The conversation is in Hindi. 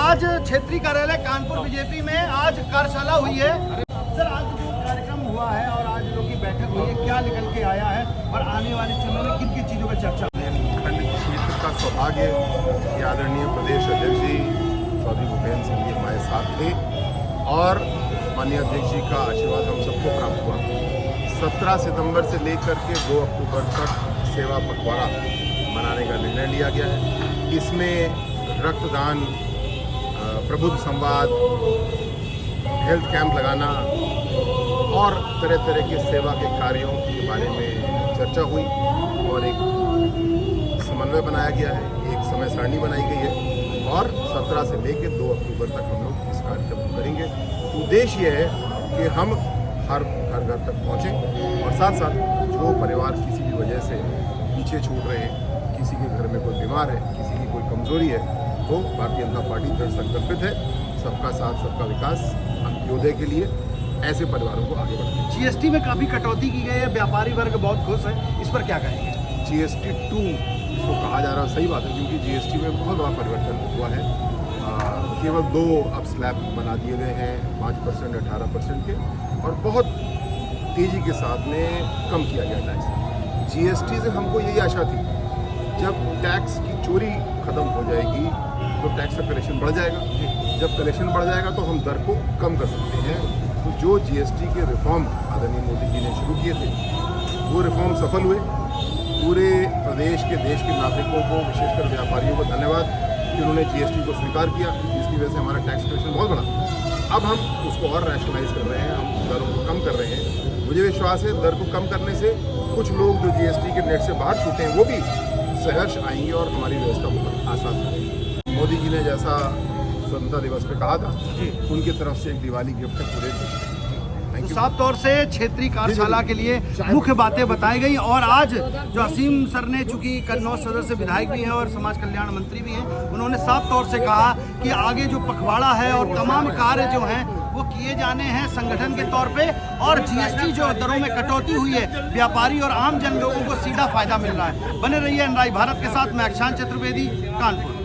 आज क्षेत्रीय कार्यालय कानपुर बीजेपी में आज कार्यशाला हुई है। सर, आज जो कार्यक्रम हुआ है और आज जो की बैठक हुई है, क्या निकल के आया है और आने वाले समय में किन किन चीजों पर चर्चा? खंड क्षेत्र का सौभाग्य कि आदरणीय प्रदेश अध्यक्ष जी चौधरी भूपेंद्र सिंह जी हमारे साथ थे और माननीय अध्यक्ष जी का आशीर्वाद हम सबको प्राप्त हुआ। 17 सितंबर से लेकर के 2 अक्टूबर तक सेवा पखवाड़ा मनाने का निर्णय लिया गया है। इसमें रक्तदान, प्रबुद्ध संवाद, हेल्थ कैंप लगाना और तरह तरह के सेवा के कार्यों के बारे में चर्चा हुई और एक समन्वय बनाया गया है, एक समय सारणी बनाई गई है और 17 से लेकर 2 अक्टूबर तक हम लोग इस कार्यक्रम को करेंगे। उद्देश्य ये है कि हम हर घर तक पहुँचें और साथ साथ जो परिवार किसी भी वजह से पीछे छूट रहे हैं, किसी के घर में कोई बीमार है, किसी की कोई कमजोरी है, तो भारतीय जनता पार्टी दृढ़ संकल्पित है सबका साथ सबका विकास अंत्योदय के लिए ऐसे परिवारों को आगे बढ़ाना। जीएसटी में काफी कटौती की गई है, व्यापारी वर्ग बहुत खुश है, इस पर क्या कहेंगे? GST 2 इसको कहा जा रहा है, सही बात है, क्योंकि GST में बहुत बड़ा परिवर्तन हुआ है। केवल 2 अब स्लैब बना दिए गए हैं, 5% 18% के, और बहुत तेज़ी के साथ में कम किया गया टैक्स। GST से हमको यही आशा थी, जब टैक्स की चोरी खत्म हो जाएगी तो टैक्स का कलेक्शन बढ़ जाएगा, जब कलेक्शन बढ़ जाएगा तो हम दर को कम कर सकते हैं। तो जो GST के रिफॉर्म आदरणीय मोदी जी ने शुरू किए थे, वो रिफॉर्म सफल हुए। पूरे प्रदेश के देश के नागरिकों को, विशेषकर व्यापारियों को धन्यवाद कि उन्होंने GST को स्वीकार किया, जिसकी वजह से हमारा टैक्स कलेक्शन बहुत बढ़ा। अब हम उसको और रैशनलाइज कर रहे हैं, हम दरों को कम कर रहे हैं। मुझे विश्वास है दर को कम करने से कुछ लोग जो GST के नेट से बाहर छूटे हैं वो भी सहर्ष आएंगे और हमारी व्यवस्था बहुत आसान रहेगी। मोदी जी ने जैसा स्वतंत्रता दिवस पे कहा था, उनकी तरफ से एक दिवाली गिफ्ट है पूरे देश में। तो साफ तौर से क्षेत्रीय कार्यशाला के लिए मुख्य बातें बताई गई और आज जो असीम सर ने, चूंकि कन्नौज सदर से विधायक भी हैं और समाज कल्याण मंत्री भी हैं, उन्होंने साफ तौर से कहा कि आगे जो पखवाड़ा है और तमाम कार्य जो हैं वो किए जाने हैं संगठन के तौर पे, और GST जो दरों में कटौती हुई है, व्यापारी और आम जन लोगों को सीधा फायदा मिल रहा है। बने रहिए एनआरआई भारत के साथ। मैं अक्षांश चतुर्वेदी, कानपुर।